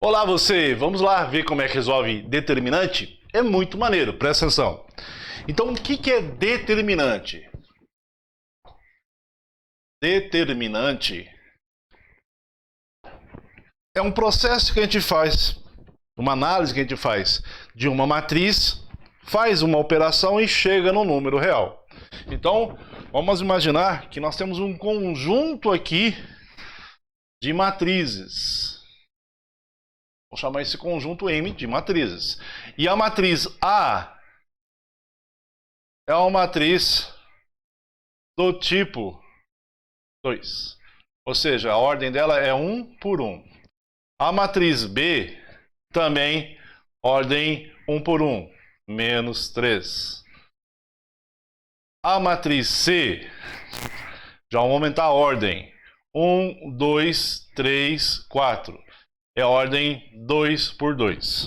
Olá você, vamos lá ver como é que resolve determinante? É muito maneiro, presta atenção. Então o que é determinante? Determinante é um processo que a gente faz, uma análise que a gente faz de uma matriz, faz uma operação e chega no número real. Então, vamos imaginar que nós temos um conjunto aqui de matrizes. Vou chamar esse conjunto M de matrizes. E a matriz A é uma matriz do tipo 2. Ou seja, a ordem dela é 1 por 1. A matriz B também, ordem 1 por 1, menos 3. A matriz C, já vamos aumentar a ordem. 1, 2, 3, 4. É a ordem 2 por 2.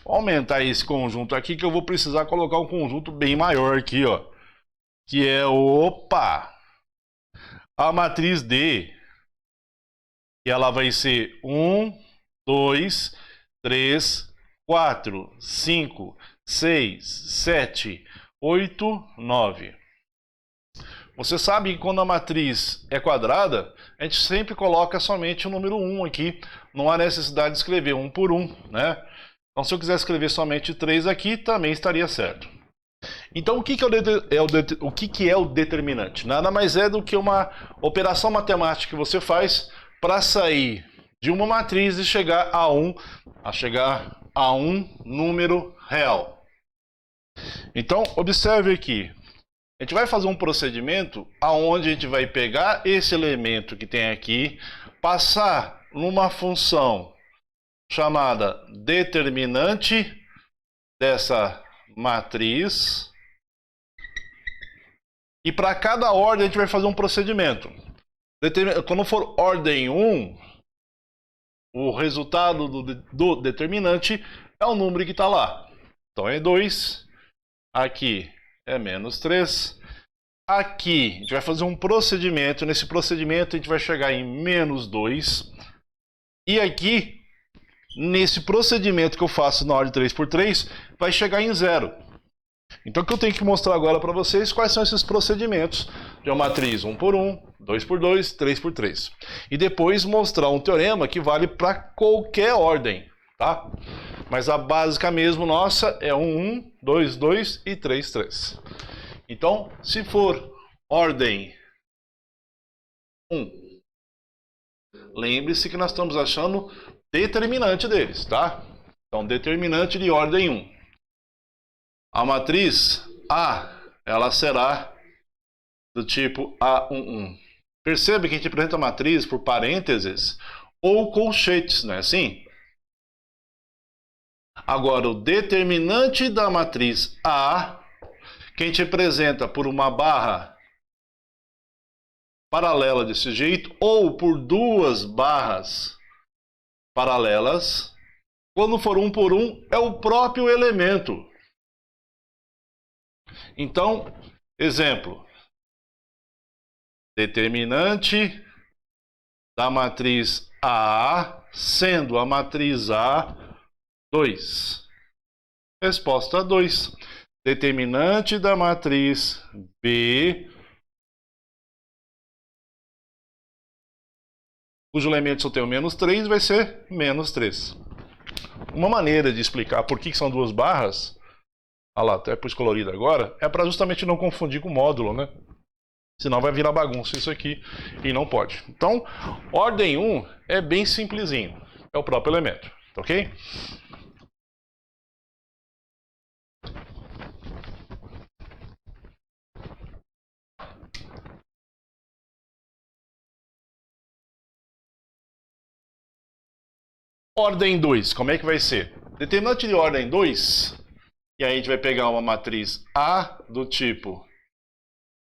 Vou aumentar esse conjunto aqui que eu vou precisar colocar um conjunto bem maior aqui, ó. Que é, a matriz D. E ela vai ser 1, 2, 3, 4, 5, 6, 7, 8, 9. Você sabe que quando a matriz é quadrada, a gente sempre coloca somente o número 1 aqui. Não há necessidade de escrever 1 por 1, né? Então, se eu quiser escrever somente 3 aqui, também estaria certo. Então, o que é o determinante? Nada mais é do que uma operação matemática que você faz para sair de uma matriz e chegar a um número real. Então, observe aqui. A gente vai fazer um procedimento onde a gente vai pegar esse elemento que tem aqui, passar numa função chamada determinante dessa matriz. E para cada ordem a gente vai fazer um procedimento. Quando for ordem 1, o resultado do determinante é o número que está lá. Então é 2. Aqui é menos 3. Aqui a gente vai fazer um procedimento. Nesse procedimento a gente vai chegar em menos 2. E aqui, nesse procedimento que eu faço na ordem 3 por 3, vai chegar em 0. Então o que eu tenho que mostrar agora para vocês quais são esses procedimentos de uma matriz 1 por 1, 2 por 2, 3 por 3. E depois mostrar um teorema que vale para qualquer ordem, tá? Mas a básica mesmo nossa é 1, 1, 2, 2 e 3, 3. Então, se for ordem 1, lembre-se que nós estamos achando determinante deles, tá? Então, determinante de ordem 1. A matriz A, ela será do tipo A11. Percebe que a gente apresenta a matriz por parênteses ou colchetes, não é assim? Agora, o determinante da matriz A, que a gente apresenta por uma barra paralela desse jeito, ou por duas barras paralelas, quando for 1 por 1, é o próprio elemento. Então, exemplo, determinante da matriz A, sendo a matriz A 2. Resposta 2. Determinante da matriz B, cujo elemento só tem o menos 3, vai ser menos 3. Uma maneira de explicar por que são duas barras, olha lá, até pus colorido agora, é para justamente não confundir com módulo, né? Senão vai virar bagunça isso aqui e não pode. Então, ordem 1 é bem simplesinho, é o próprio elemento, ok? Ordem 2, como é que vai ser? Determinante de ordem 2, e aí a gente vai pegar uma matriz A do tipo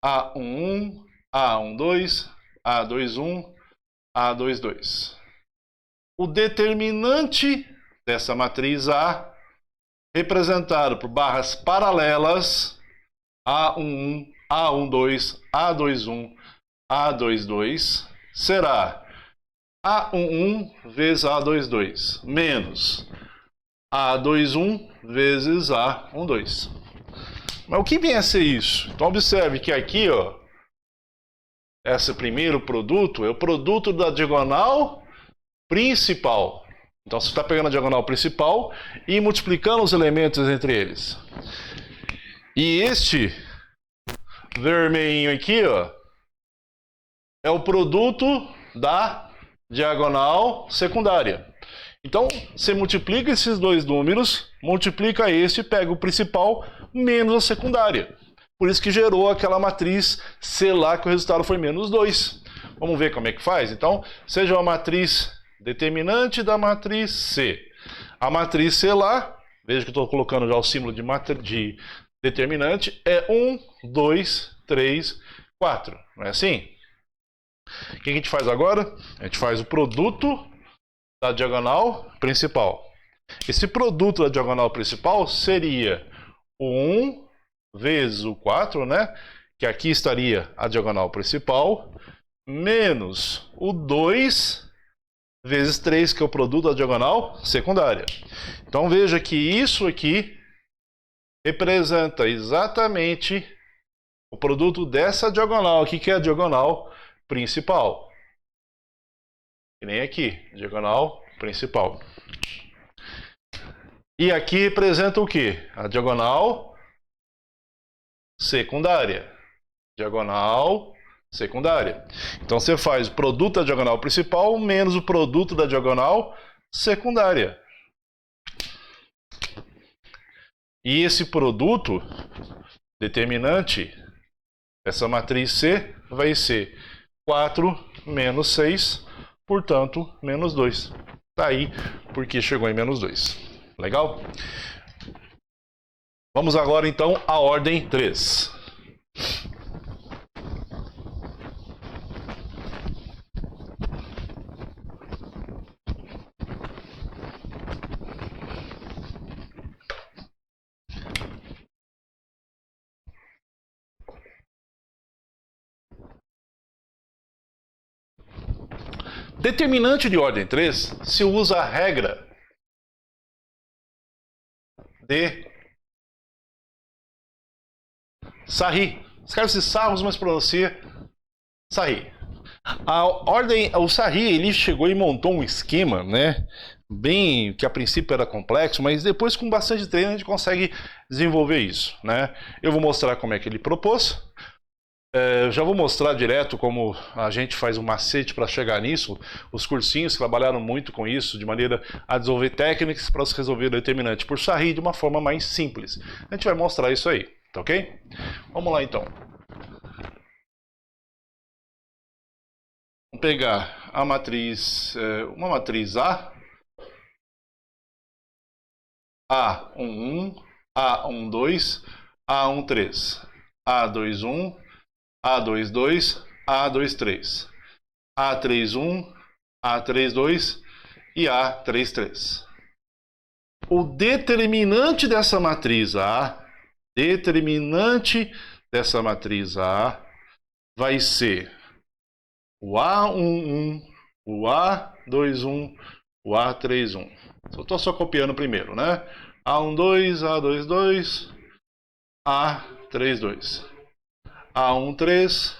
A11, A12, A21, A22. O determinante dessa matriz A, representado por barras paralelas A11, A12, A21, A22, será A11 vezes A22 menos A21 vezes A12. Mas o que vem a ser isso? Então observe que aqui, ó, esse primeiro produto é o produto da diagonal principal. Então você está pegando a diagonal principal e multiplicando os elementos entre eles. E este vermelhinho aqui, ó, é o produto da diagonal secundária. Então, você multiplica esses dois números, multiplica este, pega o principal menos a secundária. Por isso que gerou aquela matriz C lá, que o resultado foi menos 2. Vamos ver como é que faz? Então, seja uma matriz determinante da matriz C. A matriz C lá, veja que eu estou colocando já o símbolo de determinante, é 1, 2, 3, 4. Não é assim? O que a gente faz agora? A gente faz o produto da diagonal principal. Esse produto da diagonal principal seria o 1 vezes o 4, né? Que aqui estaria a diagonal principal, menos o 2 vezes 3, que é o produto da diagonal secundária. Então veja que isso aqui representa exatamente o produto dessa diagonal aqui, que é a diagonal principal. Que nem aqui, diagonal principal. E aqui representa o quê? A diagonal secundária. Diagonal secundária. Então você faz o produto da diagonal principal menos o produto da diagonal secundária. E esse produto determinante, essa matriz C, vai ser 4 menos 6, portanto, menos 2. Tá aí porque chegou em menos 2. Legal? Vamos agora, então, à ordem 3. Determinante de ordem 3 se usa a regra de Sarri. Escreve-se Sarros, mas pronuncia Sarri. O Sarri, ele chegou e montou um esquema, né? Bem, que a princípio era complexo, mas depois com bastante treino a gente consegue desenvolver isso, né? Eu vou mostrar como é que ele propôs. Já vou mostrar direto como a gente faz um macete para chegar nisso. Os cursinhos trabalharam muito com isso, de maneira a desenvolver técnicas para se resolver o determinante por Sarri de uma forma mais simples. A gente vai mostrar isso aí, tá ok? Vamos lá então. Vamos pegar a matriz, uma matriz A, A11, A12, A13, A21, A22, A23, A31, A32 e A33. O determinante dessa matriz A, vai ser o A11, o A21, o A31. Eu estou só copiando primeiro, né? A12, A22, A32. A13,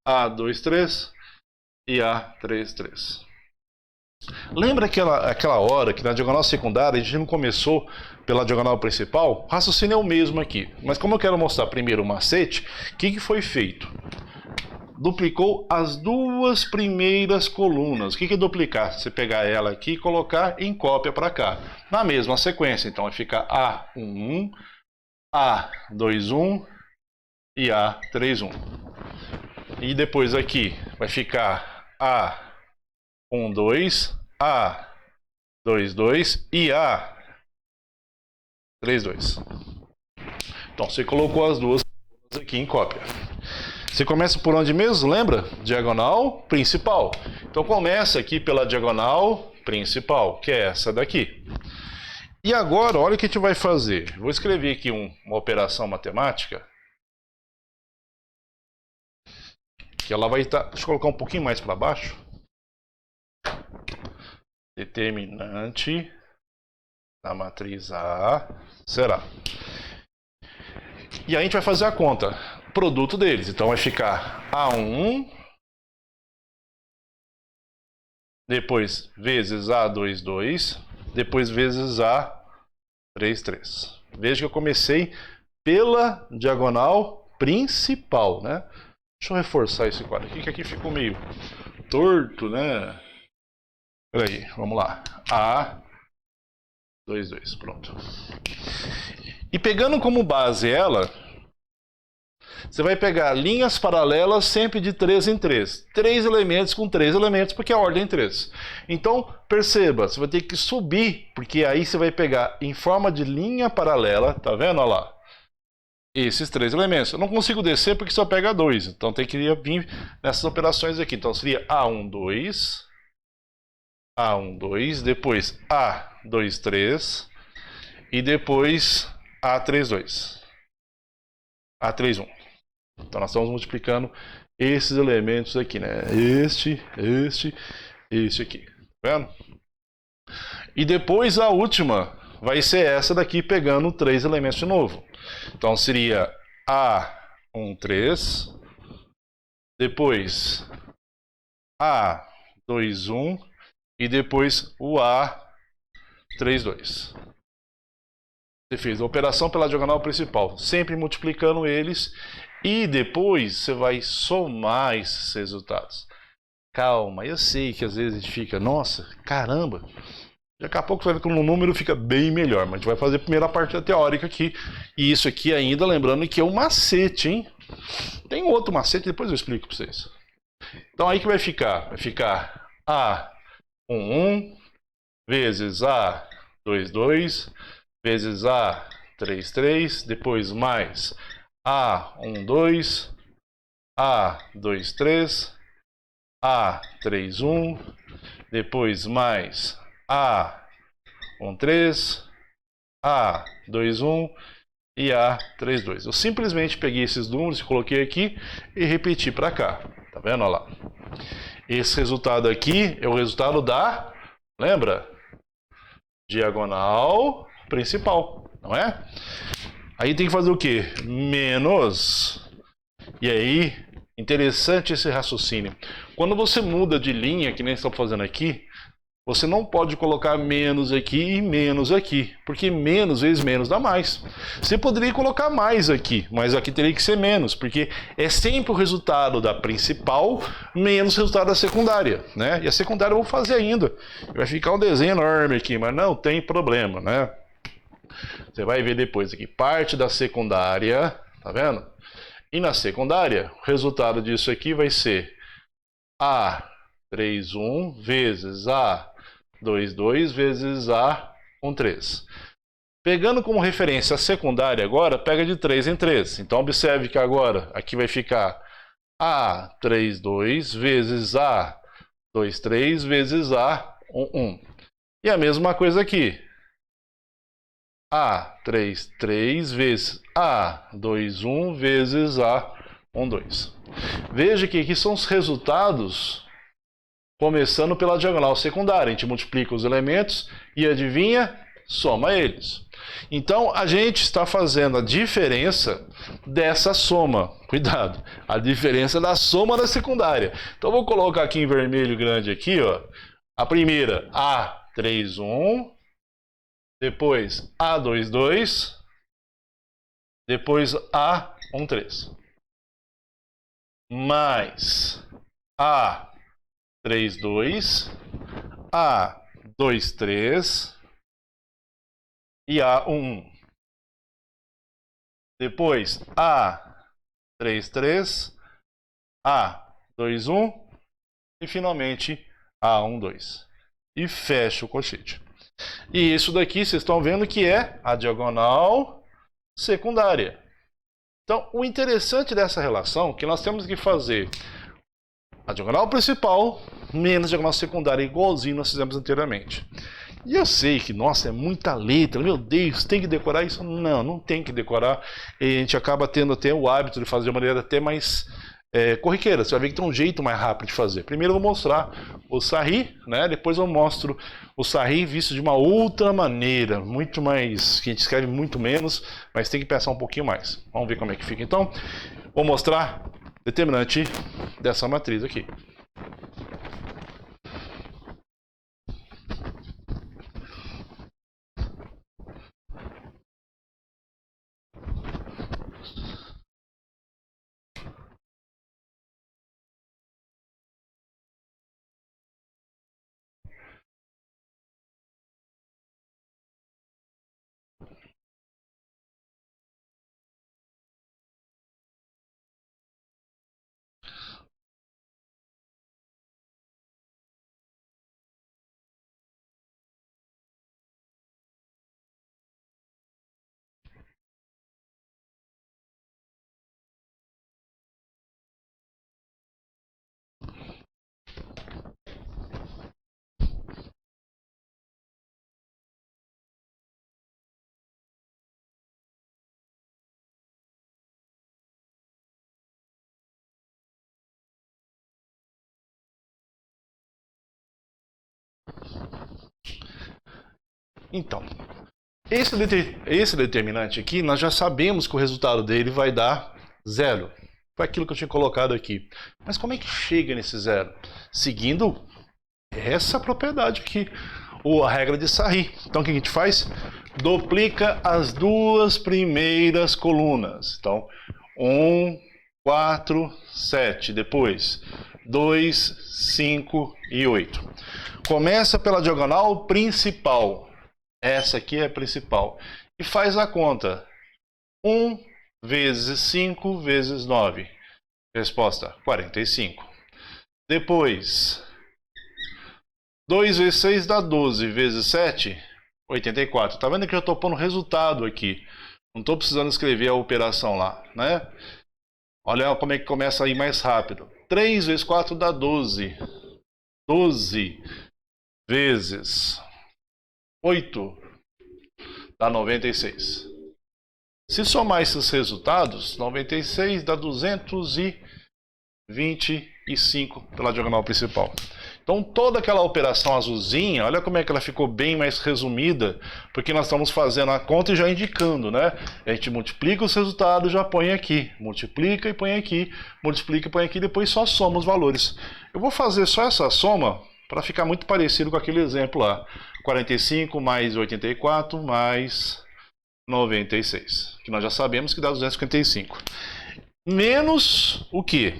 A23 e A33. Lembra aquela hora que na diagonal secundária a gente não começou pela diagonal principal? O raciocínio é o mesmo aqui. Mas como eu quero mostrar primeiro o macete, o que foi feito? Duplicou as duas primeiras colunas. O que é duplicar? Você pegar ela aqui e colocar em cópia para cá. Na mesma sequência, então vai ficar A11, A21 e A31. E depois aqui vai ficar A12, A22 e A32. Então você colocou as duas aqui em cópia. Você começa por onde mesmo? Lembra? Diagonal principal. Então começa aqui pela diagonal principal, que é essa daqui. E agora, olha o que a gente vai fazer. Vou escrever aqui uma operação matemática. Que ela vai estar... Deixa eu colocar um pouquinho mais para baixo. determinante da matriz A será. E aí a gente vai fazer a conta, produto deles. Então vai ficar A1, depois vezes A22, depois vezes A33. Veja que eu comecei pela diagonal principal, né? Deixa eu reforçar esse quadro aqui, que aqui ficou meio torto, né? Peraí, vamos lá. A22, pronto. E pegando como base ela, você vai pegar linhas paralelas sempre de 3 em 3. 3 elementos com 3 elementos, porque a ordem é 3. Então, perceba, você vai ter que subir, porque aí você vai pegar em forma de linha paralela, tá vendo? Olha lá. Esses 3 elementos. Eu não consigo descer porque só pega 2. Então tem que vir nessas operações aqui. Então seria A12, A12, depois A23 e depois A32. A31. Então nós estamos multiplicando esses elementos aqui, né? Este aqui. Tá vendo? E depois a última vai ser essa daqui, pegando 3 elementos de novo. Então seria A13, depois A21 e depois o A32. Você fez a operação pela diagonal principal, sempre multiplicando eles, e depois você vai somar esses resultados. Calma, eu sei que às vezes a gente fica, nossa, caramba, daqui a pouco você vai ver que o número fica bem melhor, mas a gente vai fazer primeiro a parte da teórica aqui, e isso aqui ainda lembrando que é um macete, hein? Tem um outro macete, depois eu explico para vocês. Então aí que vai ficar A11 vezes A22 vezes A33, depois mais A12, A23, A31, depois mais A13, A21 e A32. Eu simplesmente peguei esses números, coloquei aqui e repeti para cá. Tá vendo? Olha lá. Esse resultado aqui é o resultado da, lembra? Diagonal principal, não é? Aí tem que fazer o quê? Menos. E aí, interessante esse raciocínio. Quando você muda de linha, que nem estamos fazendo aqui, você não pode colocar menos aqui e menos aqui, porque menos vezes menos dá mais. Você poderia colocar mais aqui, mas aqui teria que ser menos, porque é sempre o resultado da principal menos o resultado da secundária, né? E a secundária eu vou fazer ainda. Vai ficar um desenho enorme aqui, mas não tem problema, né? Você vai ver depois aqui, parte da secundária, tá vendo? E na secundária, o resultado disso aqui vai ser A31 vezes A22 vezes A13. Pegando como referência a secundária agora, pega de 3 em 3. Então observe que agora aqui vai ficar A32 vezes A23 vezes A11. E a mesma coisa aqui. A33 vezes A21 vezes A12. Veja que aqui são os resultados começando pela diagonal secundária. A gente multiplica os elementos e adivinha? Soma eles. Então a gente está fazendo a diferença dessa soma. Cuidado, a diferença da soma da secundária. Então vou colocar aqui em vermelho grande aqui, ó. A primeira, A31. Depois A22, depois A13, mais A32, A23 e A11. Depois A33, A21 e finalmente A12. E fecha o colchete. E isso daqui vocês estão vendo que é a diagonal secundária. Então, o interessante dessa relação é que nós temos que fazer a diagonal principal menos a diagonal secundária, igualzinho nós fizemos anteriormente. E eu sei que, nossa, é muita letra, meu Deus, tem que decorar isso? Não, não tem que decorar. E a gente acaba tendo até o hábito de fazer de maneira até mais corriqueira. Você vai ver que tem um jeito mais rápido de fazer. Primeiro eu vou mostrar o Sarri, né? Depois eu mostro o Sarri visto de uma outra maneira, muito mais, que a gente escreve muito menos, mas tem que pensar um pouquinho mais. Vamos ver como é que fica então. Vou mostrar o determinante dessa matriz aqui. Então, esse determinante aqui, nós já sabemos que o resultado dele vai dar zero. Foi aquilo que eu tinha colocado aqui. Mas como é que chega nesse zero? Seguindo essa propriedade aqui, ou a regra de Sarri. Então o que a gente faz? Duplica as duas primeiras colunas. Então, 1, 4, 7. Depois, 2, 5 e 8. Começa pela diagonal principal. Essa aqui é a principal. E faz a conta. 1 vezes 5 vezes 9. Resposta, 45. Depois, 2 vezes 6 dá 12, vezes 7, 84. Tá vendo que eu estou pondo resultado aqui. Não estou precisando escrever a operação lá, né? Olha como é que começa a ir mais rápido. 3 vezes 4 dá 12. 12 vezes 8 dá 96. Se somar esses resultados, 96 dá 225 pela diagonal principal. Então toda aquela operação azulzinha, olha como é que ela ficou bem mais resumida, porque nós estamos fazendo a conta e já indicando, né? A gente multiplica os resultados, já põe aqui, multiplica e põe aqui, multiplica e põe aqui, depois só soma os valores. Eu vou fazer só essa soma para ficar muito parecido com aquele exemplo lá. 45 mais 84 mais 96, que nós já sabemos que dá 255. Menos o quê?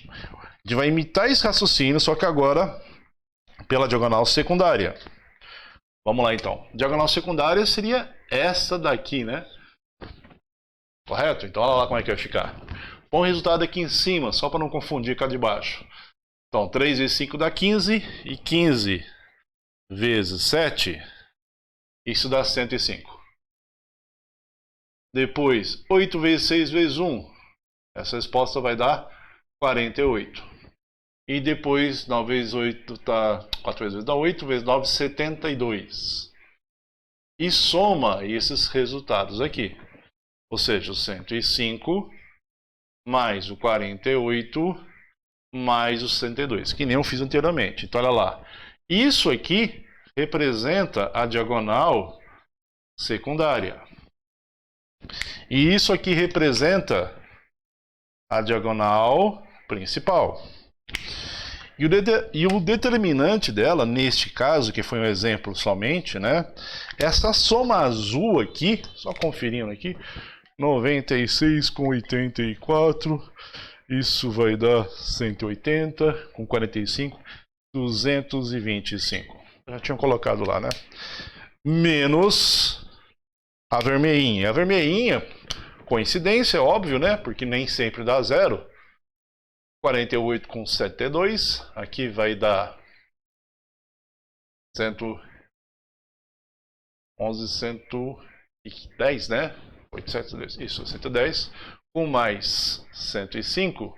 A gente vai imitar esse raciocínio, só que agora pela diagonal secundária. Vamos lá então. Diagonal secundária seria essa daqui, né? Correto? Então olha lá como é que vai ficar. Põe o resultado aqui em cima, só para não confundir com a de baixo. Então 3 vezes 5 dá 15, e 15 vezes 7, isso dá 105. Depois, 8 vezes 6 vezes 1, essa resposta vai dar 48. E depois, 9 vezes 8 dá 4 vezes 8 dá 8, vezes 9, 72. E soma esses resultados aqui. Ou seja, o 105 mais o 48 mais o 62, que nem eu fiz anteriormente. Então, olha lá. Isso aqui representa a diagonal secundária. E isso aqui representa a diagonal principal. E o determinante dela, neste caso, que foi um exemplo somente, né? Essa soma azul aqui, só conferindo aqui, 96 com 84, isso vai dar 180, com 45, 225. Já tinham colocado lá, né? Menos a vermelhinha. A vermelhinha, coincidência, óbvio, né? Porque nem sempre dá zero. 48 com 72, aqui vai dar 111, 110, né? 802, isso, 110, com mais 105,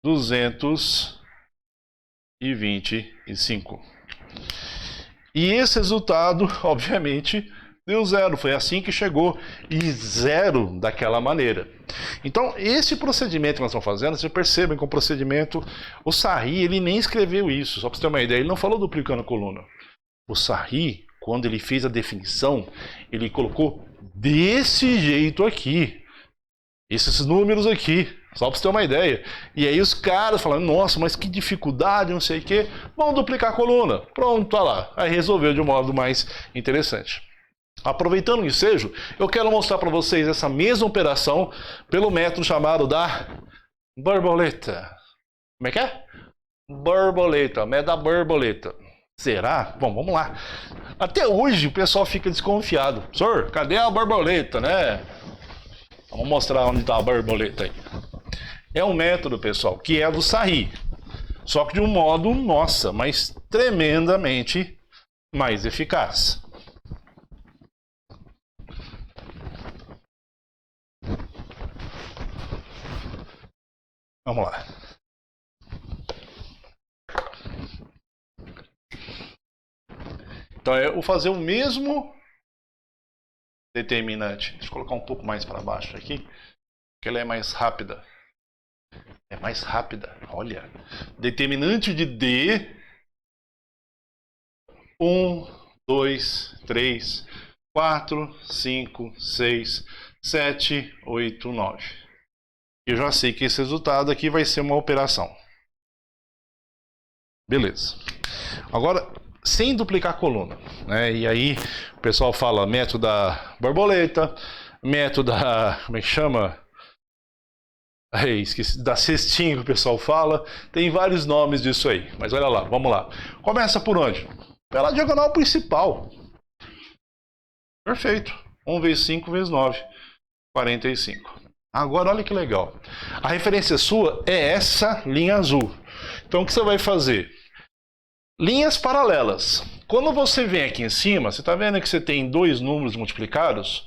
225. E esse resultado, obviamente, deu zero, foi assim que chegou, e zero daquela maneira. Então, esse procedimento que nós estamos fazendo, vocês percebem que o procedimento, o Sarri, ele nem escreveu isso, só para você ter uma ideia, ele não falou duplicando a coluna. O Sarri, quando ele fez a definição, ele colocou desse jeito aqui, esses números aqui, só para você ter uma ideia. E aí os caras falando, nossa, mas que dificuldade, não sei o quê, vamos duplicar a coluna. Pronto, olha lá, aí resolveu de um modo mais interessante. Aproveitando o ensejo, eu quero mostrar para vocês essa mesma operação pelo método chamado da borboleta. Como é que é? Borboleta, método da borboleta. Será? Bom, vamos lá. Até hoje o pessoal fica desconfiado. Senhor, cadê a borboleta, né? Vamos mostrar onde está a borboleta aí. É um método, pessoal, que é do Sarri. Só que de um modo, nossa, mas tremendamente mais eficaz. Vamos lá. Então eu vou fazer o mesmo determinante. Deixa eu colocar um pouco mais para baixo aqui, porque ela é mais rápida. É mais rápida, olha. Determinante de D. 1, 2, 3, 4, 5, 6, 7, 8, 9. Eu já sei que esse resultado aqui vai ser uma operação. Beleza. Agora, sem duplicar a coluna, né? E aí o pessoal fala método da borboleta, método da... como é que chama? Esqueci, da cestinha que o pessoal fala. Tem vários nomes disso aí. Mas olha lá, vamos lá. Começa por onde? Pela diagonal principal. Perfeito. 1 vezes 5 vezes 9. 45. Agora olha que legal. A referência sua é essa linha azul. Então o que você vai fazer? Linhas paralelas. Quando você vem aqui em cima, você está vendo que você tem dois números multiplicados?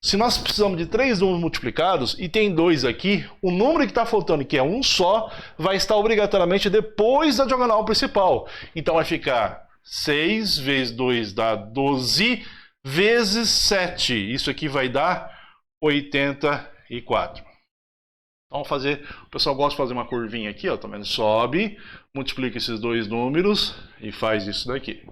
Se nós precisamos de três números multiplicados e tem dois aqui, o número que está faltando, que é um só, vai estar obrigatoriamente depois da diagonal principal. Então vai ficar 6 vezes 2 dá 12 vezes 7. Isso aqui vai dar 84. Então vamos fazer, o pessoal gosta de fazer uma curvinha aqui, ó, tá vendo? Sobe, multiplica esses dois números e faz isso daqui.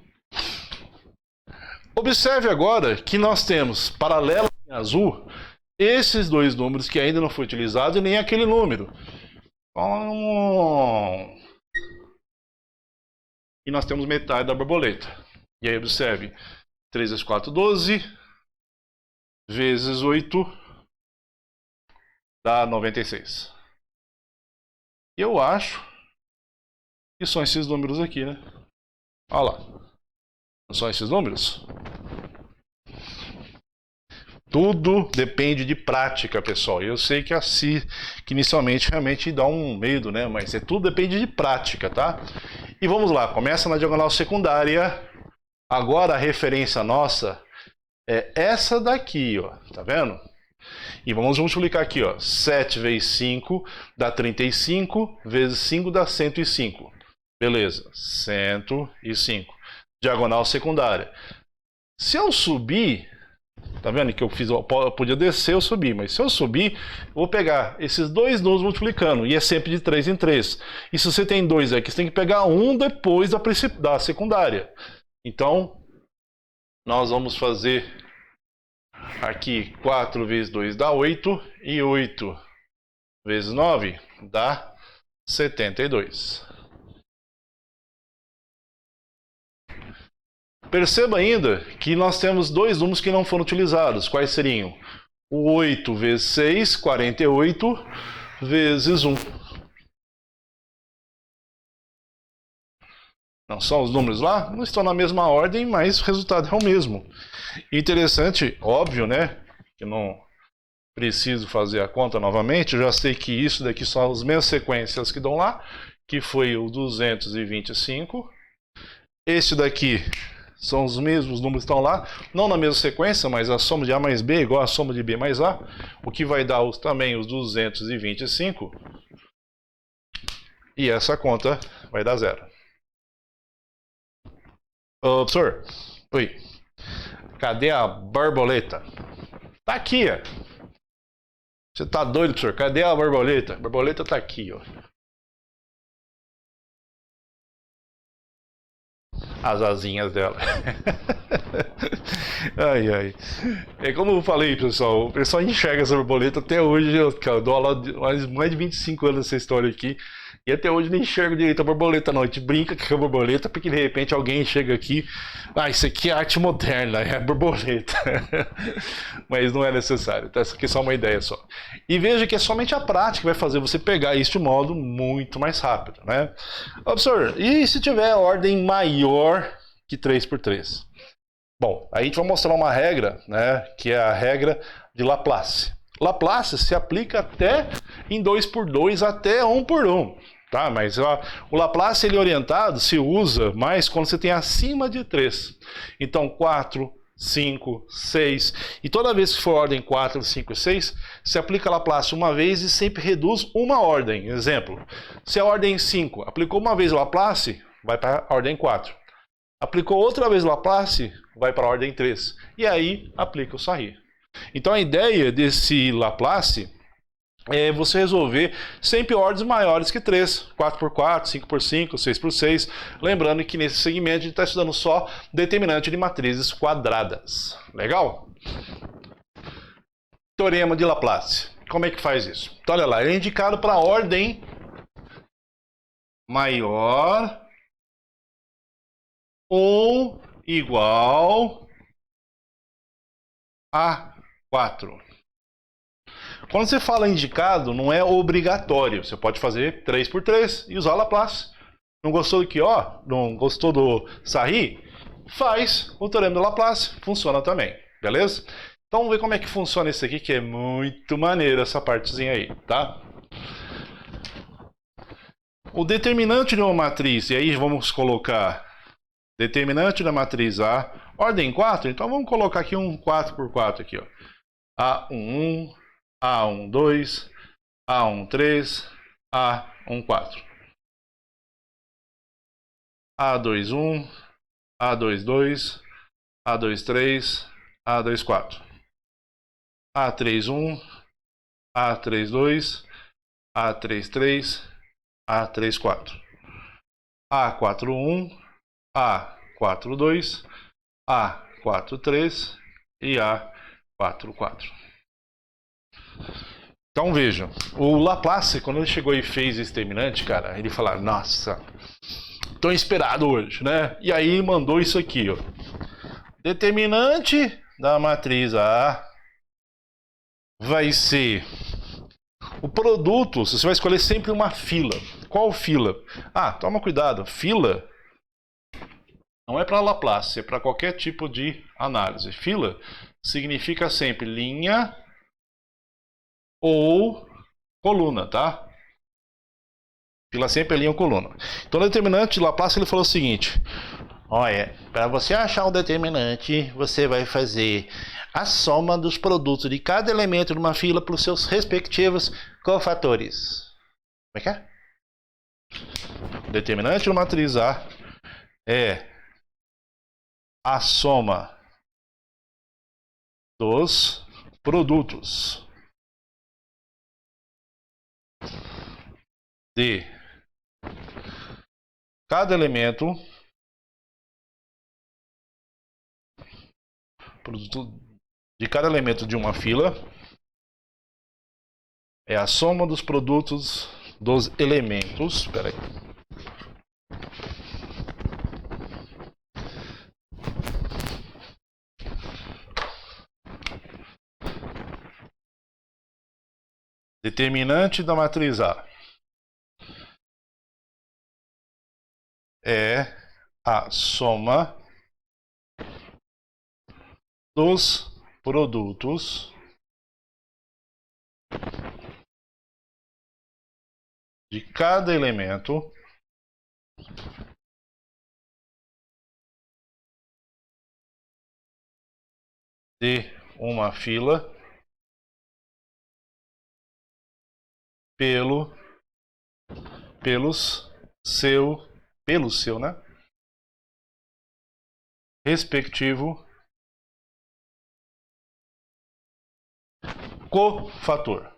Observe agora que nós temos paralelo em azul esses dois números que ainda não foi utilizado e nem aquele número. E nós temos metade da borboleta. E aí observe, 3 vezes 4, 12, vezes 8, dá 96. Eu acho que são esses números aqui, né? Olha lá. Não são esses números? Tudo depende de prática, pessoal. Eu sei que assim, que inicialmente realmente dá um medo, né? Mas tudo depende de prática, tá? E vamos lá, começa na diagonal secundária. Agora a referência nossa é essa daqui, ó. Tá vendo? E vamos multiplicar aqui, ó. 7 vezes 5 dá 35, vezes 5 dá 105. Beleza, 105. Diagonal secundária. Se eu subir, tá vendo que eu fiz, eu podia descer, eu subi, mas se eu subir, eu vou pegar esses dois números multiplicando, e é sempre de 3 em 3. E se você tem dois aqui, você tem que pegar um depois da secundária. Então, nós vamos fazer aqui 4 vezes 2 dá 8, e 8 vezes 9 dá 72. Perceba ainda que nós temos dois números que não foram utilizados. Quais seriam? O 8 vezes 6, 48, vezes 1. Não são os números lá? Não estão na mesma ordem, mas o resultado é o mesmo. Interessante, óbvio, né? Que não preciso fazer a conta novamente. Eu já sei que isso daqui são as mesmas sequências que dão lá, que foi o 225. Esse daqui são os mesmos números que estão lá, não na mesma sequência, mas a soma de A mais B é igual a soma de B mais A, o que vai dar também os 225. E essa conta vai dar zero. Professor, oi. Cadê a borboleta? Tá aqui, ó. Você tá doido, professor? Cadê a borboleta? A borboleta tá aqui, ó. As asinhas dela. Ai, ai. É como eu falei, pessoal, o pessoal enxerga essa borboleta até hoje. Eu dou aula de mais de 25 anos nessa história aqui. E até hoje não enxergo direito a borboleta, não. A gente brinca com a borboleta porque de repente alguém chega aqui. Ah, isso aqui é arte moderna, é a borboleta. Mas não é necessário, tá? Isso aqui é só uma ideia só. E veja que é somente a prática que vai fazer você pegar isso de modo muito mais rápido, né? Ó, professor, e se tiver ordem maior que 3x3? Bom, aí a gente vai mostrar uma regra, né, que é a regra de Laplace. Laplace se aplica até em 2x2 até 1x1, tá? Mas ó, o Laplace ele orientado se usa mais quando você tem acima de 3. Então 4, 5, 6, e toda vez que for ordem 4, 5 e 6, se aplica Laplace uma vez e sempre reduz uma ordem. Exemplo, se a ordem 5 aplicou uma vez o Laplace, vai para a ordem 4. Aplicou outra vez o Laplace, vai para a ordem 3. E aí aplica o Sarri. Então a ideia desse Laplace é você resolver sempre ordens maiores que 3. 4x4, 5x5, 6x6. Lembrando que nesse segmento a gente está estudando só determinante de matrizes quadradas. Legal? Teorema de Laplace. Como é que faz isso? Então olha lá, ele é indicado para a ordem maior ou igual a 4. Quando você fala indicado, não é obrigatório. Você pode fazer 3x3 e usar Laplace. Não gostou do QO? Não gostou do Sarri? Faz o teorema do Laplace. Funciona também. Beleza? Então vamos ver como é que funciona isso aqui, que é muito maneiro essa partezinha aí, tá? O determinante de uma matriz, e aí vamos colocar determinante da matriz A, ordem 4, então vamos colocar aqui um 4x4 aqui, ó. A11, A12, A13, A14. A21, A22, A23, A24. A31, A32, A33, A34. A41, A42, A43 e A44. Então vejam, o Laplace, quando ele chegou e fez esse determinante, cara, ele falou, nossa, tô inspirado hoje, né? E aí mandou isso aqui, ó. Determinante da matriz A vai ser o produto, você vai escolher sempre uma fila. Qual fila? Ah, toma cuidado, fila não é para Laplace, é para qualquer tipo de análise. Fila significa sempre linha ou coluna, tá? Fila sempre é linha ou coluna. Então, o determinante de Laplace ele falou o seguinte: olha, para você achar um determinante, você vai fazer a soma dos produtos de cada elemento de uma fila para os seus respectivos cofatores. Como é que é? O determinante de uma matriz A é a soma dos produtos de cada elemento, produto de cada elemento de uma fila é a soma dos produtos dos elementos. Espera aí. Determinante da matriz A é a soma dos produtos de cada elemento de uma fila pelo seu, né? Respectivo cofator.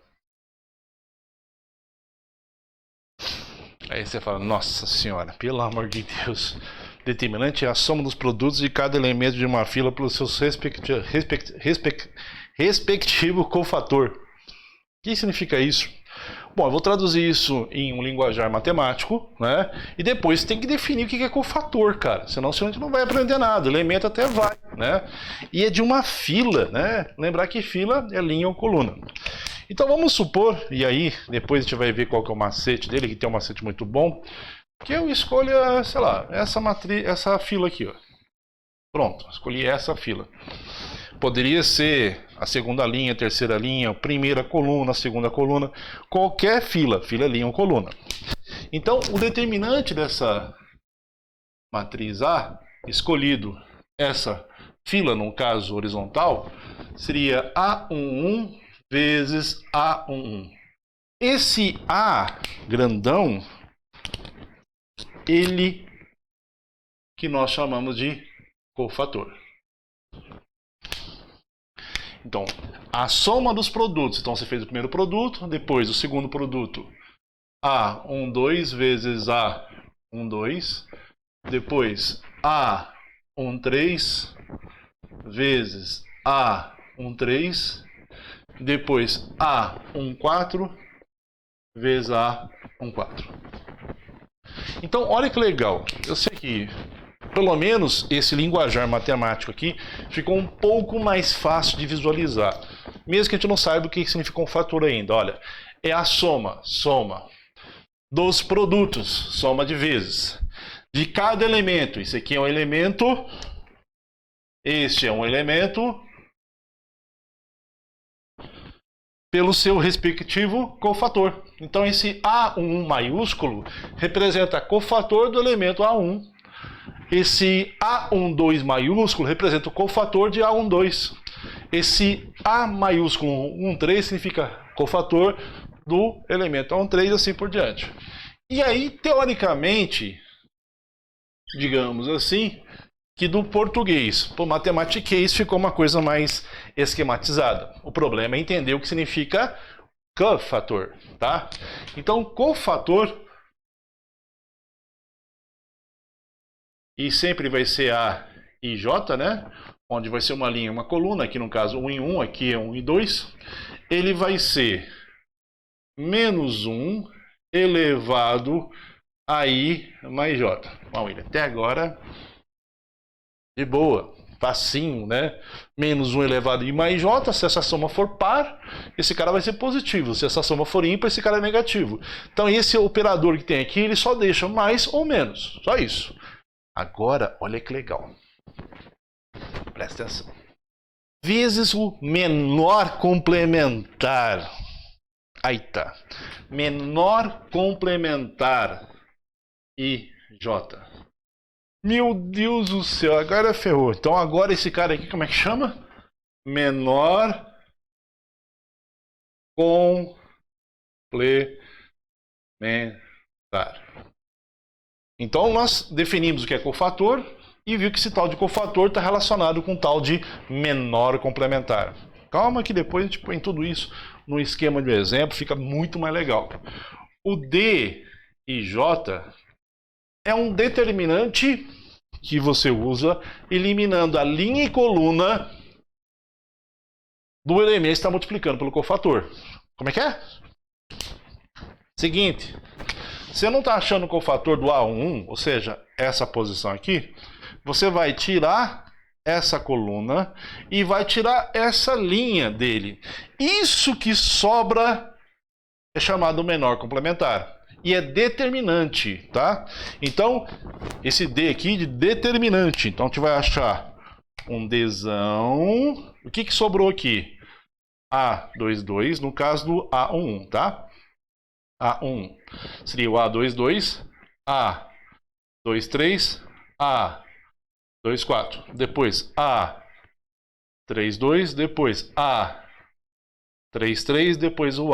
Aí você fala, nossa senhora, pelo amor de Deus. Determinante é a soma dos produtos de cada elemento de uma fila pelos seus respectivo cofator. O que significa isso? Bom, eu vou traduzir isso em um linguajar matemático, né? E depois tem que definir o que é cofator, cara. Senão a gente não vai aprender nada. O elemento até vai, né? E é de uma fila, né? Lembrar que fila é linha ou coluna. Então vamos supor, e aí depois a gente vai ver qual que é o macete dele, que tem um macete muito bom, que eu escolha, sei lá, essa fila aqui, ó. Pronto, escolhi essa fila. Poderia ser a segunda linha, a terceira linha, a primeira coluna, a segunda coluna, qualquer fila, linha ou coluna. Então, o determinante dessa matriz A, escolhido essa fila, no caso horizontal, seria A11 vezes A11. Esse A grandão, ele que nós chamamos de cofator. Então, a soma dos produtos. Então, você fez o primeiro produto, depois o segundo produto. A12 vezes A12. Depois, A13 vezes A13. Depois, A14 vezes A14. Então, olha que legal. Eu sei que pelo menos esse linguajar matemático aqui ficou um pouco mais fácil de visualizar. Mesmo que a gente não saiba o que significa um fator ainda. Olha, é a soma dos produtos, soma de vezes, de cada elemento. Isso aqui é um elemento, este é um elemento, pelo seu respectivo cofator. Então esse A11 maiúsculo representa cofator do elemento A1. Esse A12 maiúsculo representa o cofator de A12. Esse A maiúsculo 13 significa cofator do elemento A13 e assim por diante. E aí, teoricamente, digamos assim, que do português para o matematiquês ficou uma coisa mais esquematizada. O problema é entender o que significa cofator, tá? Então, cofator, e sempre vai ser A e J, né? Onde vai ser uma linha e uma coluna, aqui no caso 1 em 1, aqui é 1 e 2. Ele vai ser menos 1 elevado a I mais J. Bom, William, até agora, de boa, facinho, né? Menos 1 elevado a I mais J, se essa soma for par, esse cara vai ser positivo. Se essa soma for ímpar, esse cara é negativo. Então esse operador que tem aqui, ele só deixa mais ou menos, só isso. Agora, olha que legal. Presta atenção. Vezes o menor complementar. Aí tá. Menor complementar IJ. Meu Deus do céu, agora ferrou. Então agora esse cara aqui, como é que chama? Menor complementar. Então nós definimos o que é cofator e viu que esse tal de cofator está relacionado com o tal de menor complementar. Calma que depois a gente põe tudo isso no esquema de exemplo, fica muito mais legal. O D e J é um determinante que você usa eliminando a linha e coluna do elemento que está multiplicando pelo cofator. Como é que é? Seguinte, você não está achando o cofator do A11, ou seja, essa posição aqui, você vai tirar essa coluna e vai tirar essa linha dele. Isso que sobra é chamado menor complementar. E é determinante, tá? Então, esse D aqui de determinante. Então, a gente vai achar um Dzão. O que sobrou aqui? A22, no caso do A11, tá? A1 seria o A22, A23, A24. Depois A32, depois A33, depois o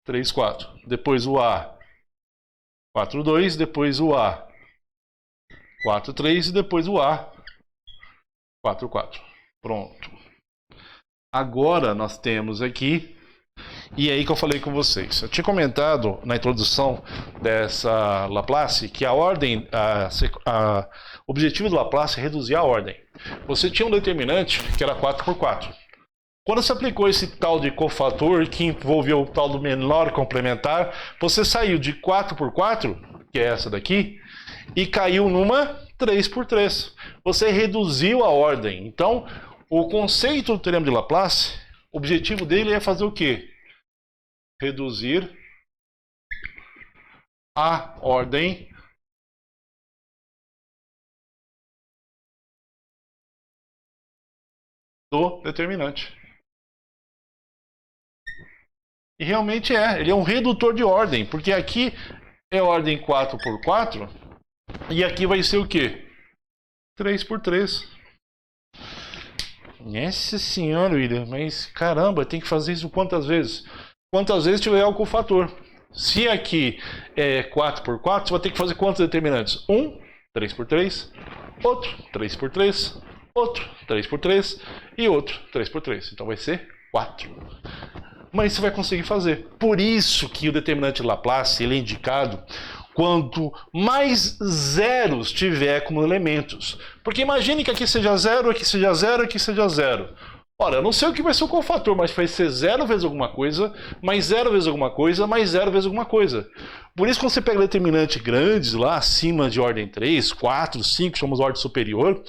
A34. Depois o A42, depois o A43 e depois o A44. Pronto. Agora nós temos aqui, e é aí que eu falei com vocês. Eu tinha comentado na introdução dessa Laplace que a ordem, o objetivo do Laplace é reduzir a ordem. Você tinha um determinante que era 4x4. Quando você aplicou esse tal de cofator, que envolveu o tal do menor complementar, você saiu de 4x4, que é essa daqui, e caiu numa 3x3. Você reduziu a ordem. Então, o conceito do teorema de Laplace, o objetivo dele é fazer o quê? Reduzir a ordem do determinante. E realmente ele é um redutor de ordem, porque aqui é ordem 4x4 e aqui vai ser o quê? 3x3. Nossa senhora, William, mas caramba, tem que fazer isso quantas vezes? Quantas vezes tiver o cofator. Se aqui é 4x4, você vai ter que fazer quantos determinantes? 3x3, outro 3x3, outro 3x3 e outro 3x3. Então vai ser 4. Mas você vai conseguir fazer. Por isso que o determinante de Laplace ele é indicado quanto mais zeros tiver como elementos. Porque imagine que aqui seja 0, aqui seja 0, aqui seja 0. Ora, eu não sei o que vai ser o cofator, mas vai ser 0 vezes alguma coisa, mais 0 vezes alguma coisa, mais 0 vezes alguma coisa. Por isso, quando você pega determinantes grandes, lá acima de ordem 3, 4, 5, chamamos de ordem superior,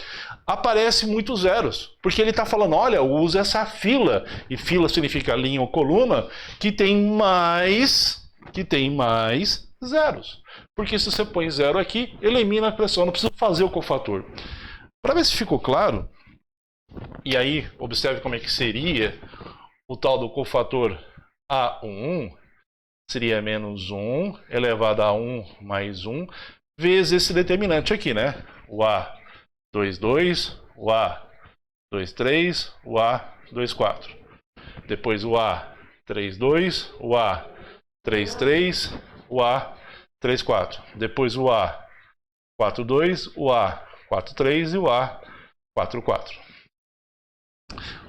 aparece muitos zeros. Porque ele está falando, olha, usa essa fila, e fila significa linha ou coluna, que tem mais zeros. Porque se você põe 0 aqui, elimina a pressão, não precisa fazer o cofator. Para ver se ficou claro, e aí observe como é que seria o tal do cofator A11, seria menos 1 elevado a 1 mais 1, vezes esse determinante aqui, né? O A22, o A23, o A24. Depois o A32, o A33, o A34. Depois o A42, o A43 e o A44.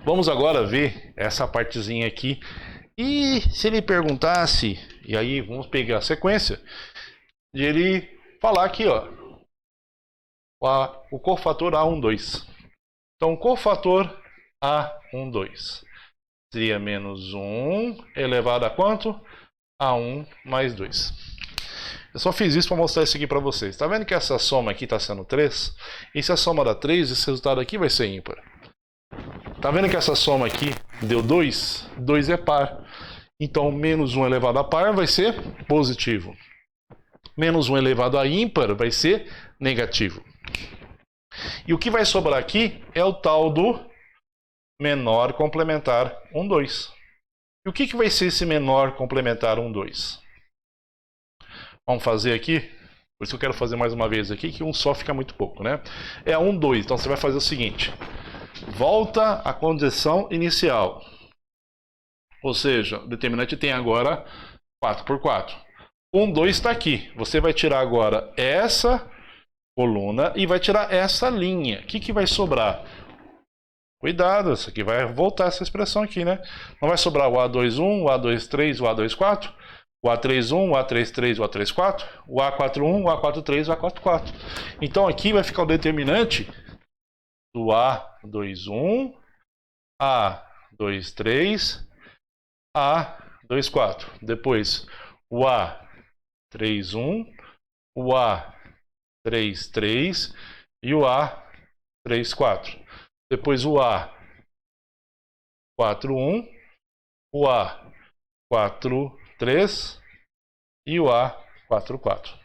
Vamos agora ver essa partezinha aqui. E se ele perguntasse, e aí vamos pegar a sequência, de ele falar aqui, ó, o cofator A12. Então, o cofator A12 seria menos 1 elevado a quanto? A 1 mais 2. Eu só fiz isso para mostrar isso aqui para vocês. Está vendo que essa soma aqui está sendo 3? E se a soma dá 3, esse resultado aqui vai ser ímpar. Tá vendo que essa soma aqui deu 2? 2 é par. Então, menos 1 elevado a par vai ser positivo. Menos 1 elevado a ímpar vai ser negativo. E o que vai sobrar aqui é o tal do menor complementar 2. E o que vai ser esse menor complementar 2? Vamos fazer aqui. Por isso que eu quero fazer mais uma vez aqui, que um só fica muito pouco, né? É 2. Então, você vai fazer o seguinte. Volta à condição inicial. Ou seja, o determinante tem agora 4x4. 2 está aqui. Você vai tirar agora essa coluna e vai tirar essa linha. O que vai sobrar? Cuidado, isso aqui vai voltar essa expressão aqui, né? Não vai sobrar o A21, o A23, o A24, o A31, o A33, o A34, o A41, o A43, o A44. Então aqui vai ficar o determinante do A21, A23, A24. Depois o A31, o A33 e o A34. Depois o A41, o A43 e o A44.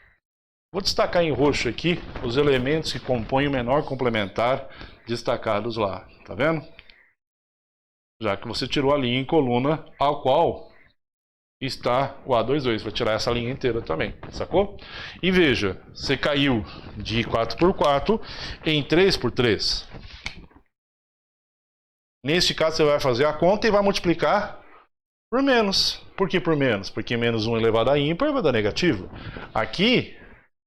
Vou destacar em roxo aqui os elementos que compõem o menor complementar destacados lá, tá vendo? Já que você tirou a linha em coluna ao qual está o A22, vai tirar essa linha inteira também, sacou? E veja, você caiu de 4x4 em 3x3. Neste caso você vai fazer a conta e vai multiplicar por menos. Por que por menos? Porque menos 1 elevado a ímpar vai dar negativo. Aqui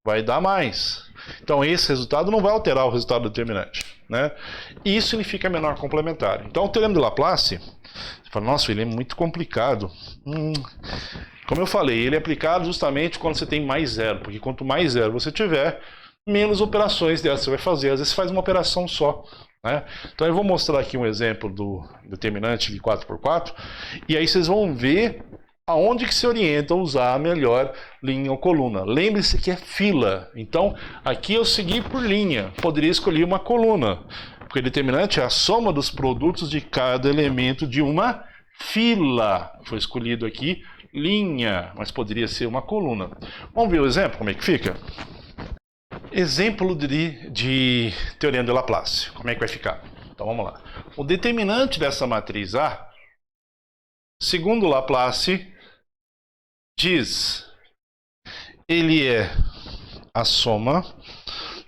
vai dar mais. Então esse resultado não vai alterar o resultado do determinante, né? Isso significa menor complementar. Então o teorema de Laplace, você fala, nossa, ele é muito complicado. Como eu falei, ele é aplicado justamente quando você tem mais zero, porque quanto mais zero você tiver, menos operações dessas você vai fazer. Às vezes você faz uma operação só, né? Então eu vou mostrar aqui um exemplo do determinante de 4x4, e aí vocês vão ver aonde que se orienta a usar a melhor linha ou coluna. Lembre-se que é fila. Então, aqui eu segui por linha. Poderia escolher uma coluna, porque o determinante é a soma dos produtos de cada elemento de uma fila. Foi escolhido aqui linha, mas poderia ser uma coluna. Vamos ver o exemplo, como é que fica? Exemplo de teorema de Laplace. Como é que vai ficar? Então, vamos lá. O determinante dessa matriz A, segundo Laplace, diz, ele é a soma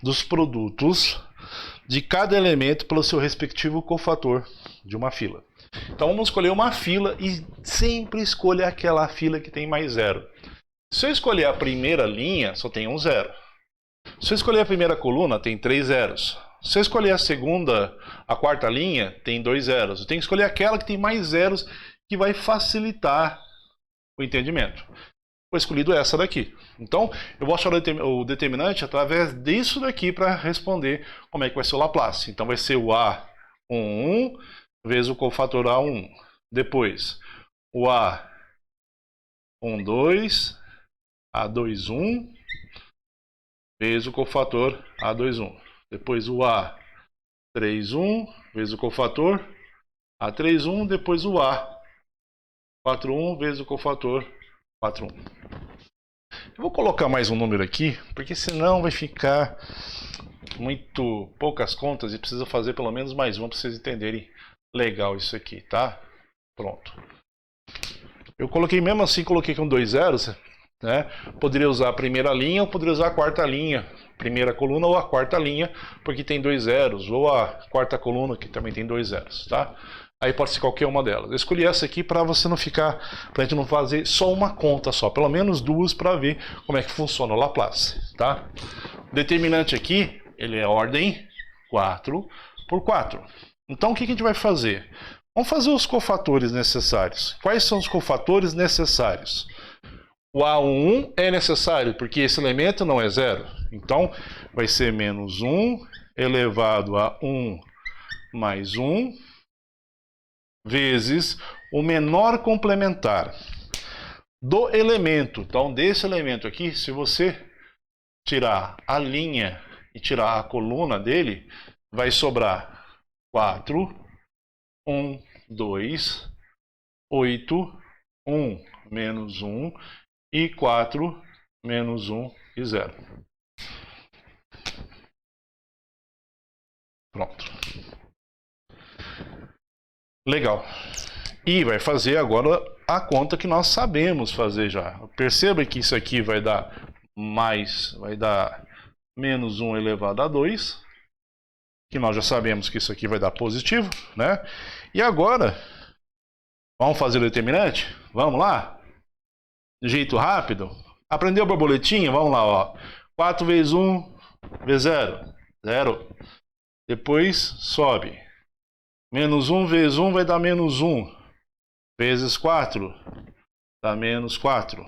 dos produtos de cada elemento pelo seu respectivo cofator de uma fila. Então vamos escolher uma fila e sempre escolha aquela fila que tem mais zero. Se eu escolher a primeira linha, só tem um zero. Se eu escolher a primeira coluna, tem 3 zeros. Se eu escolher a quarta linha, tem 2 zeros. Eu tenho que escolher aquela que tem mais zeros, que vai facilitar o entendimento. Foi escolhido essa daqui. Então, eu vou achar o determinante através disso daqui para responder como é que vai ser o Laplace. Então, vai ser o A11 vezes o cofator A1. Depois, o A12, A21 vezes o cofator A21. Depois, o A31 vezes o cofator A31. Depois, o A41 vezes o cofator 41. Eu vou colocar mais um número aqui, porque senão vai ficar muito poucas contas e precisa fazer pelo menos mais uma para vocês entenderem legal isso aqui, tá? Pronto. Eu coloquei mesmo assim, coloquei com 2 zeros, né? Poderia usar a primeira linha ou poderia usar a quarta linha. Primeira coluna ou a quarta linha, porque tem 2 zeros. Ou a quarta coluna, que também tem 2 zeros, tá? Aí pode ser qualquer uma delas. Eu escolhi essa aqui para você não ficar, para a gente não fazer só uma conta só, pelo menos duas para ver como é que funciona o Laplace, tá? O determinante aqui, ele é ordem 4 por 4. Então o que a gente vai fazer? Vamos fazer os cofatores necessários. Quais são os cofatores necessários? O A1 é necessário porque esse elemento não é zero. Então vai ser menos 1 elevado a 1 mais 1 vezes o menor complementar do elemento. Então, desse elemento aqui, se você tirar a linha e tirar a coluna dele, vai sobrar 4, 1, 2, 8, 1, menos 1 e 4, menos 1 e 0. Pronto. Legal. E vai fazer agora a conta que nós sabemos fazer já. Perceba que isso aqui vai dar menos 1 elevado a 2, que nós já sabemos que isso aqui vai dar positivo, né? E agora, vamos fazer o determinante? Vamos lá? De jeito rápido. Aprendeu a borboletinha? Vamos lá, ó. 4 vezes 1 vezes 0. 0. Depois sobe. Menos 1 vezes 1 vai dar menos 1. Vezes 4 dá menos 4.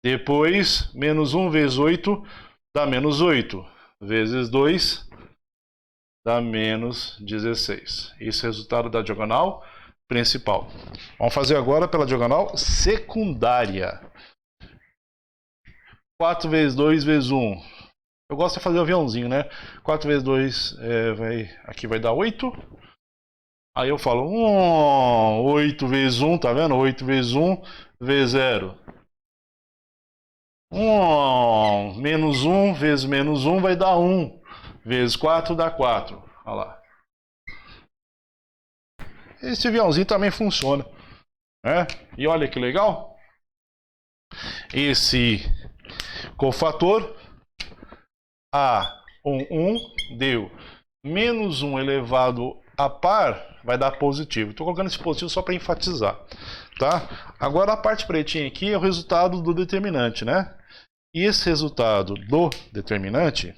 Depois, menos 1 vezes 8 dá menos 8. Vezes 2 dá menos 16. Esse é o resultado da diagonal principal. Vamos fazer agora pela diagonal secundária. 4 vezes 2 vezes 1. Eu gosto de fazer o aviãozinho, né? 4 vezes 2 aqui vai dar 8. Aí eu falo 8 vezes 1, tá vendo? 8 vezes 1 vezes 0. Menos 1 vezes menos 1 vai dar 1. Vezes 4 dá 4. Olha lá. Esse aviãozinho também funciona, né? E olha que legal. Esse cofator A11 deu menos 1 elevado a par, vai dar positivo. Estou colocando esse positivo só para enfatizar, tá? Agora a parte pretinha aqui é o resultado do determinante, né? E esse resultado do determinante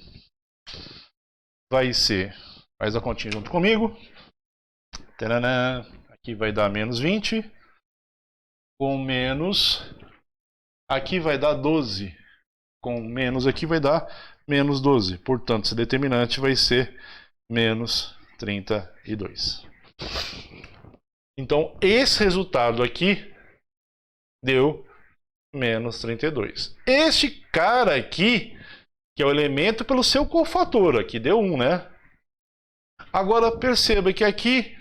vai ser, faz a continha junto comigo, taranã, aqui vai dar menos 20, com menos, aqui vai dar 12, com menos aqui vai dar menos 12, portanto esse determinante vai ser menos 32. Então esse resultado aqui deu menos 32. Este cara aqui, que é o elemento pelo seu cofator, aqui deu 1, né? Agora perceba que aqui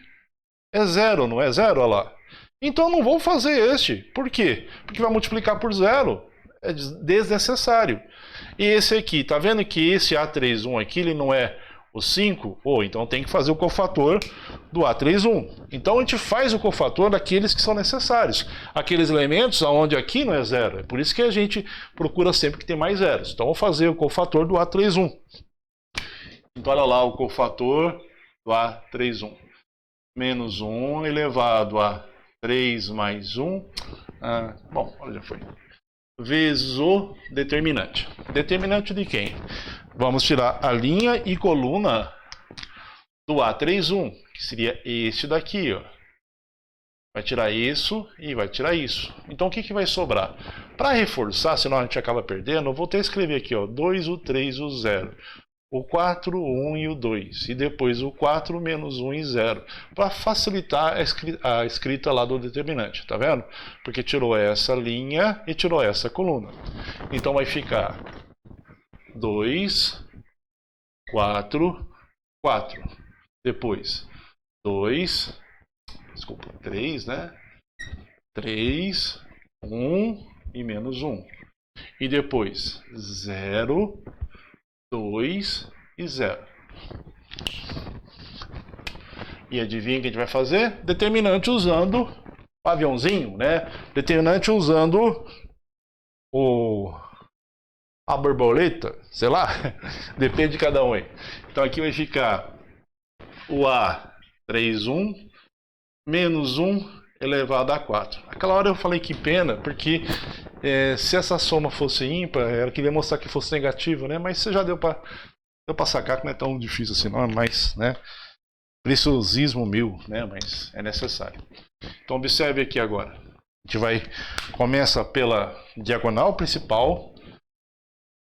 é 0, não é 0? Olha lá. Então não vou fazer este. Por quê? Porque vai multiplicar por 0. É desnecessário. E esse aqui, tá vendo que esse A31 aqui, ele não é o 5? Então tem que fazer o cofator do A31. Então a gente faz o cofator daqueles que são necessários. Aqueles elementos onde aqui não é 0. É por isso que a gente procura sempre que tem mais zeros. Então vou fazer o cofator do A31. Então olha lá o cofator do A31. Menos 1 elevado a 3 mais 1. Bom, olha, já foi. Vezes o determinante. Determinante de quem? Vamos tirar a linha e coluna do A31, que seria este daqui, ó. Vai tirar isso e vai tirar isso. Então o que vai sobrar? Para reforçar, senão a gente acaba perdendo, eu vou ter que escrever aqui, ó, 2, o 3, o 0. O 4, o 1 e o 2. E depois o 4, menos 1 e 0. Para facilitar a escrita lá do determinante, tá vendo? Porque tirou essa linha e tirou essa coluna. Então vai ficar 2, 4, 4. Depois 2, desculpa, 3, né? 3, 1 e menos 1. E depois 0, 2 e 0. E adivinha o que a gente vai fazer? Determinante usando o aviãozinho, né? Determinante usando a borboleta, sei lá. Depende de cada um aí. Então aqui vai ficar o A31 menos 1 elevado a 4. Aquela hora eu falei que pena, porque se essa soma fosse ímpar, eu queria mostrar que fosse negativo, né? Mas você já deu para sacar que não é tão difícil assim, não é mais, né? Preciosismo 1000, né? Mas é necessário. Então observe aqui agora. A gente começa pela diagonal principal.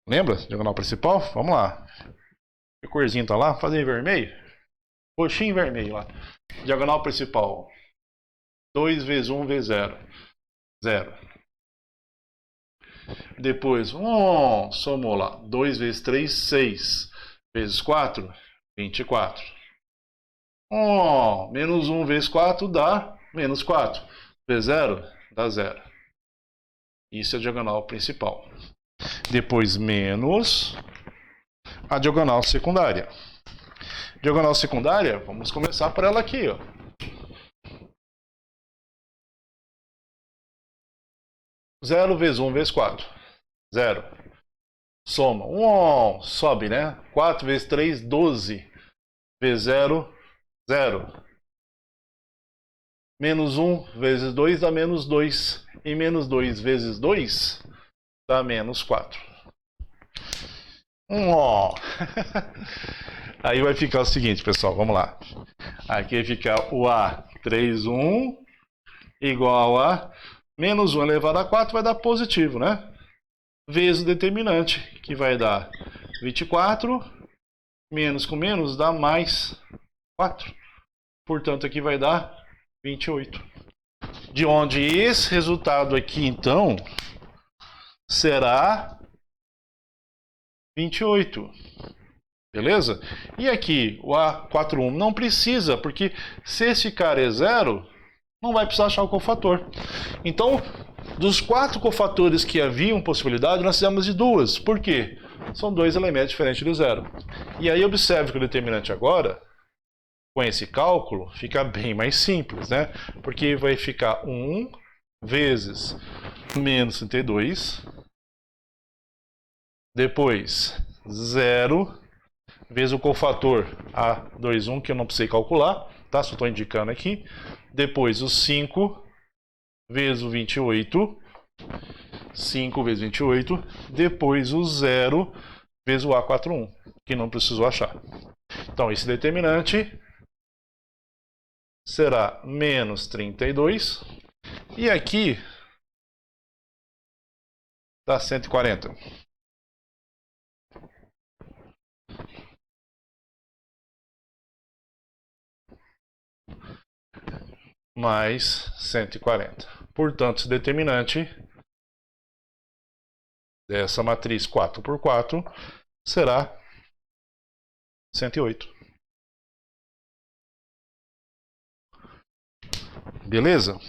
Lembra? Diagonal principal? Vamos lá. A corzinha tá lá, fazer em vermelho. Roxinho e vermelho lá. Diagonal principal. 2 vezes 1 vezes 0. 0. Depois, somou lá. 2 vezes 3, 6. Vezes 4, 24. Menos 1 vezes 4 dá menos 4. Vezes 0, dá 0. Isso é a diagonal principal. Depois, menos a diagonal secundária. Diagonal secundária, vamos começar por ela aqui, ó. 0 vezes 1 vezes 4. 0. Soma. Sobe, né? 4 vezes 3, 12. Vezes 0, 0. Menos 1 vezes 2 dá menos 2. E menos 2 vezes 2 dá menos 4. Aí vai ficar o seguinte, pessoal. Vamos lá. Aqui vai ficar o A31 igual a menos 1 elevado a 4 vai dar positivo, né? Vezes o determinante, que vai dar 24. Menos com menos dá mais 4. Portanto, aqui vai dar 28. De onde esse resultado aqui, então, será 28. Beleza? E aqui, o A41 não precisa, porque se esse cara é 0, não vai precisar achar o cofator. Então, dos 4 cofatores que haviam possibilidade, nós fizemos de 2. Por quê? São 2 elementos diferentes do 0. E aí observe que o determinante agora, com esse cálculo, fica bem mais simples, né? Porque vai ficar 1 vezes menos 32. Depois, 0 vezes o cofator A21, que eu não precisei calcular, tá? Só estou indicando aqui. Depois, o 5 vezes o 28. 5 vezes 28, depois o 0 vezes o A41, que não precisou achar. Então, esse determinante será menos 32, e aqui dá 140. Mais 140. Portanto, esse determinante dessa matriz 4 por 4 será 108. Beleza?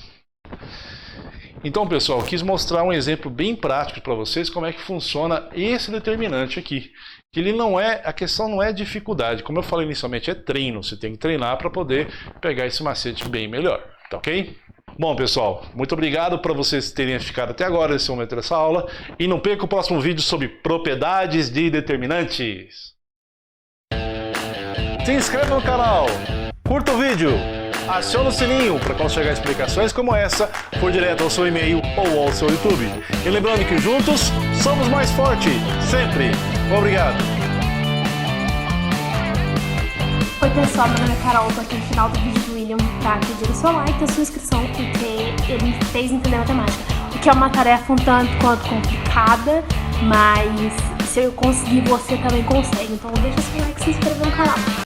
Então, pessoal, quis mostrar um exemplo bem prático para vocês como é que funciona esse determinante aqui. Que ele não é, a questão não é dificuldade, como eu falei inicialmente, é treino. Você tem que treinar para poder pegar esse macete bem melhor, tá ok? Bom, pessoal, muito obrigado por vocês terem ficado até agora nesse momento dessa aula. E não perca o próximo vídeo sobre propriedades de determinantes. Se inscreva no canal, curta o vídeo, acione o sininho para quando chegar explicações como essa, for direto ao seu e-mail ou ao seu YouTube. E lembrando que juntos somos mais fortes, sempre. Obrigado. Oi pessoal, meu nome é Carol, tô aqui no final do vídeo do William pra pedir o seu like e a sua inscrição, porque ele me fez entender matemática. O que é uma tarefa um tanto quanto complicada, mas se eu conseguir, você também consegue. Então deixa seu like e se inscreva no canal.